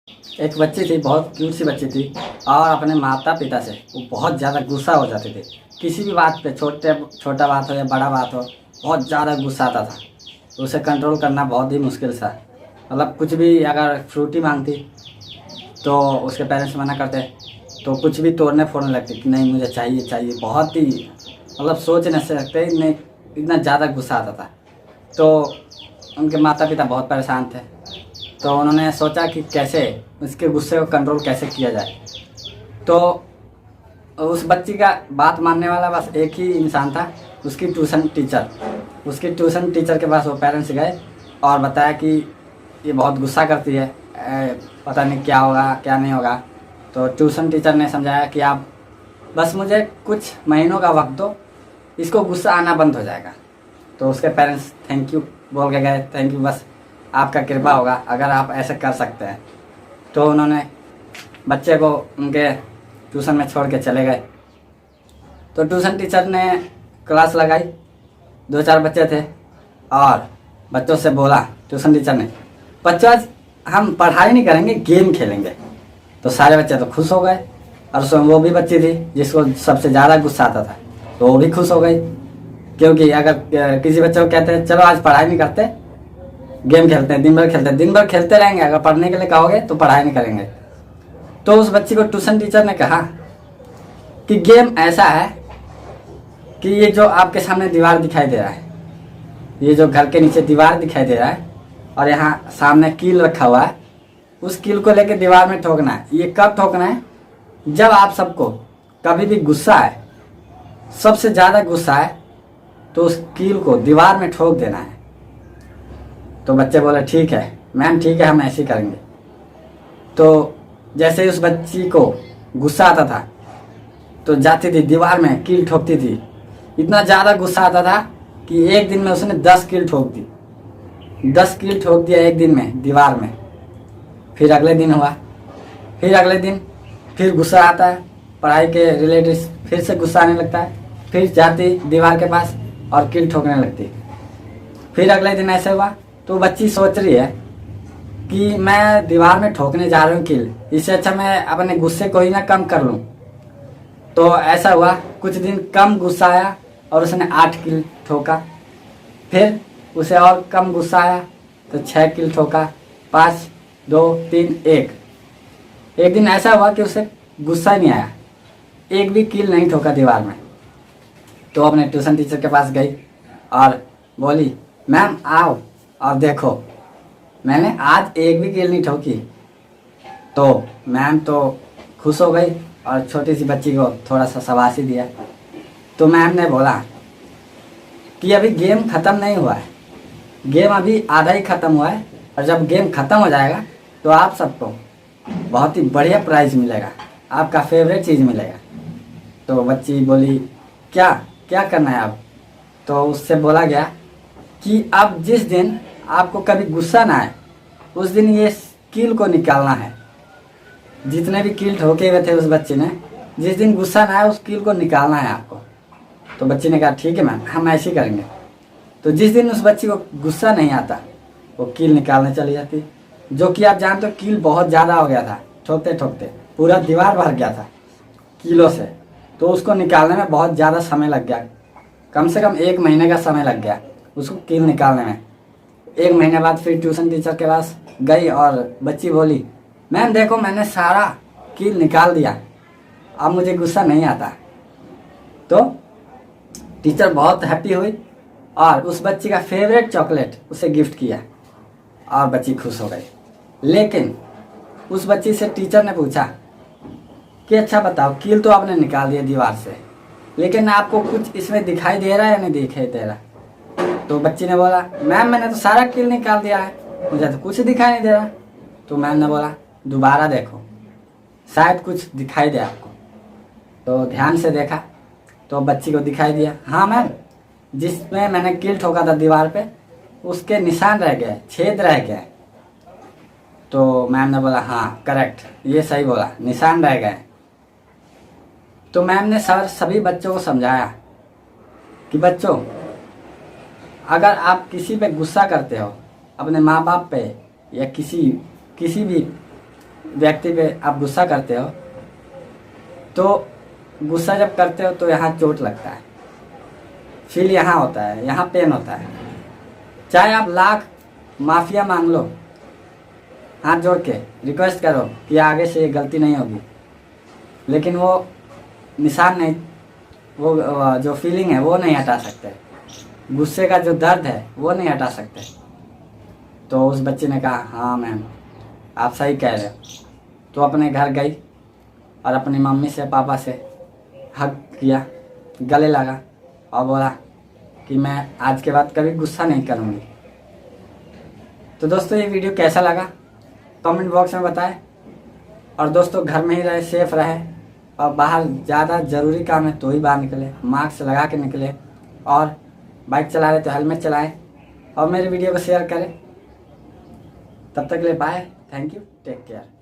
एक बच्ची थी, बहुत क्यूट सी बच्ची थी और अपने माता पिता से वो बहुत ज़्यादा गुस्सा हो जाते थे। किसी भी बात पे, छोटा बात हो या बड़ा बात हो, बहुत ज़्यादा गुस्सा आता था। तो उसे कंट्रोल करना बहुत ही मुश्किल था। मतलब कुछ भी, अगर फ्रूटी मांगती तो उसके पेरेंट्स मना करते, तो कुछ भी तोड़ने फोड़ने लगती कि नहीं मुझे चाहिए चाहिए। बहुत ही मतलब सोच नहीं सकते, नहीं इतना ज़्यादा गुस्सा आता था। तो उनके माता पिता बहुत परेशान थे। तो उन्होंने सोचा कि कैसे उसके गुस्से को कंट्रोल कैसे किया जाए। तो उस बच्ची का बात मानने वाला बस एक ही इंसान था, उसकी ट्यूशन टीचर। उसकी ट्यूशन टीचर के पास वो पेरेंट्स गए और बताया कि ये बहुत गुस्सा करती है, पता नहीं क्या होगा क्या नहीं होगा। तो ट्यूशन टीचर ने समझाया कि आप बस मुझे कुछ महीनों का वक्त दो, इसको गुस्सा आना बंद हो जाएगा। तो उसके पेरेंट्स थैंक यू बोल के गए, थैंक यू, बस आपका कृपा होगा अगर आप ऐसे कर सकते हैं। तो उन्होंने बच्चे को उनके ट्यूशन में छोड़ के चले गए। तो ट्यूशन टीचर ने क्लास लगाई, 2-4 बच्चे थे और बच्चों से बोला ट्यूशन टीचर ने, बच्चों आज हम पढ़ाई नहीं करेंगे, गेम खेलेंगे। तो सारे बच्चे तो खुश हो गए और उसमें वो भी बच्ची थी जिसको सबसे ज़्यादा गुस्सा आता था, तो वो भी खुश हो गई। क्योंकि अगर किसी बच्चे को कहते हैं चलो आज पढ़ाई नहीं करते, गेम खेलते हैं, दिन भर खेलते रहेंगे, अगर पढ़ने के लिए कहोगे तो पढ़ाई नहीं करेंगे। तो उस बच्ची को ट्यूशन टीचर ने कहा कि गेम ऐसा है कि ये जो आपके सामने दीवार दिखाई दे रहा है, ये जो घर के नीचे दीवार दिखाई दे रहा है और यहाँ सामने कील रखा हुआ है, उस कील को लेकर दीवार में ठोकना है। ये कब ठोकना है? जब आप सबको कभी भी गुस्सा है, सबसे ज़्यादा गुस्सा है, तो उस कील को दीवार में ठोक देना है। तो बच्चे बोले ठीक है मैम, ठीक है हम ऐसे ही करेंगे। तो जैसे ही उस बच्ची को गुस्सा आता था तो जाती थी दीवार में कील ठोकती थी। इतना ज़्यादा गुस्सा आता था कि एक दिन में उसने 10 कील ठोक दी। 10 कील ठोक दिया एक दिन में दीवार में। फिर अगले दिन हुआ, फिर अगले दिन फिर गुस्सा आता है पढ़ाई के रिलेटेड, फिर से गुस्सा आने लगता है, फिर जाती दीवार के पास और कील ठोकने लगती। फिर अगले दिन ऐसे हुआ। तो बच्ची सोच रही है कि मैं दीवार में ठोकने जा रही हूँ कील, इससे अच्छा मैं अपने गुस्से को ही ना कम कर लूँ। तो ऐसा हुआ, कुछ दिन कम गुस्सा आया और उसने 8 कील ठोका। फिर उसे और कम गुस्सा आया तो 6 कील ठोका। 5, 2, 3, 1। एक दिन ऐसा हुआ कि उसे गुस्सा ही नहीं आया, एक भी कील नहीं ठोका दीवार में। तो अपने ट्यूशन टीचर के पास गई और बोली मैम आओ और देखो मैंने आज एक भी कील नहीं ठोकी। तो मैम तो खुश हो गई और छोटी सी बच्ची को थोड़ा सा शाबाशी दिया। तो मैम ने बोला कि अभी गेम ख़त्म नहीं हुआ है, गेम अभी आधा ही ख़त्म हुआ है और जब गेम ख़त्म हो जाएगा तो आप सबको बहुत ही बढ़िया प्राइज़ मिलेगा, आपका फेवरेट चीज़ मिलेगा। तो बच्ची बोली क्या क्या करना है अब? तो उससे बोला गया कि अब जिस दिन आपको कभी गुस्सा ना आए उस दिन ये कील को निकालना है। जितने भी कील ठोके हुए थे उस बच्चे ने, जिस दिन गुस्सा ना आए उस कील को निकालना है आपको। तो बच्ची ने कहा ठीक है मैम हम ऐसे ही करेंगे। तो जिस दिन उस बच्ची को गुस्सा नहीं आता वो कील निकालने चली जाती, जो कि आप जानते हो कील बहुत ज़्यादा हो गया था, ठोकते ठोकते पूरा दीवार भर गया था कीलों से। तो उसको निकालने में बहुत ज़्यादा समय लग गया, कम से कम 1 महीने का समय लग गया उसको कील निकालने में। 1 महीने बाद फिर ट्यूशन टीचर के पास गई और बच्ची बोली मैम देखो मैंने सारा कील निकाल दिया, अब मुझे गुस्सा नहीं आता। तो टीचर बहुत हैप्पी हुई और उस बच्ची का फेवरेट चॉकलेट उसे गिफ्ट किया और बच्ची खुश हो गई। लेकिन उस बच्ची से टीचर ने पूछा कि अच्छा बताओ कील तो आपने निकाल दिया दीवार से, लेकिन आपको कुछ इसमें दिखाई दे रहा है या नहीं दिखाई दे रहा? तो बच्ची ने बोला मैम मैंने तो सारा कील निकाल दिया है, मुझे तो कुछ दिखाई नहीं दे रहा। तो मैम ने बोला दोबारा देखो शायद कुछ दिखाई दे आपको। तो ध्यान से देखा तो बच्ची को दिखाई दिया, हाँ मैम जिसमें मैंने कील ठोका था दीवार पे उसके निशान रह गए, छेद रह गए। तो मैम ने बोला हाँ करेक्ट, ये सही बोला, निशान रह गए। तो मैम ने सभी बच्चों को समझाया कि बच्चों अगर आप किसी पे गुस्सा करते हो, अपने माँ बाप पे या किसी भी व्यक्ति पे आप गुस्सा करते हो तो गुस्सा जब करते हो तो यहाँ चोट लगता है, फील यहाँ होता है, यहाँ पेन होता है। चाहे आप लाख माफिया मांग लो, हाथ जोड़ के रिक्वेस्ट करो कि आगे से ये गलती नहीं होगी, लेकिन वो निशान नहीं, वो जो फीलिंग है वो नहीं हटा सकते, गुस्से का जो दर्द है वो नहीं हटा सकते। तो उस बच्चे ने कहा हाँ मैम आप सही कह रहे हो। तो अपने घर गई और अपनी मम्मी से पापा से हग किया, गले लगा और बोला कि मैं आज के बाद कभी गुस्सा नहीं करूँगी। तो दोस्तों ये वीडियो कैसा लगा कमेंट बॉक्स में बताएं। और दोस्तों घर में ही रहे, सेफ रहे, और बाहर ज़्यादा ज़रूरी काम है तो ही बाहर निकले, मास्क लगा के निकले, और बाइक चला रहे तो हेलमेट चलाएं, और मेरे वीडियो को शेयर करें। तब तक के लिए bye, thank you, take care.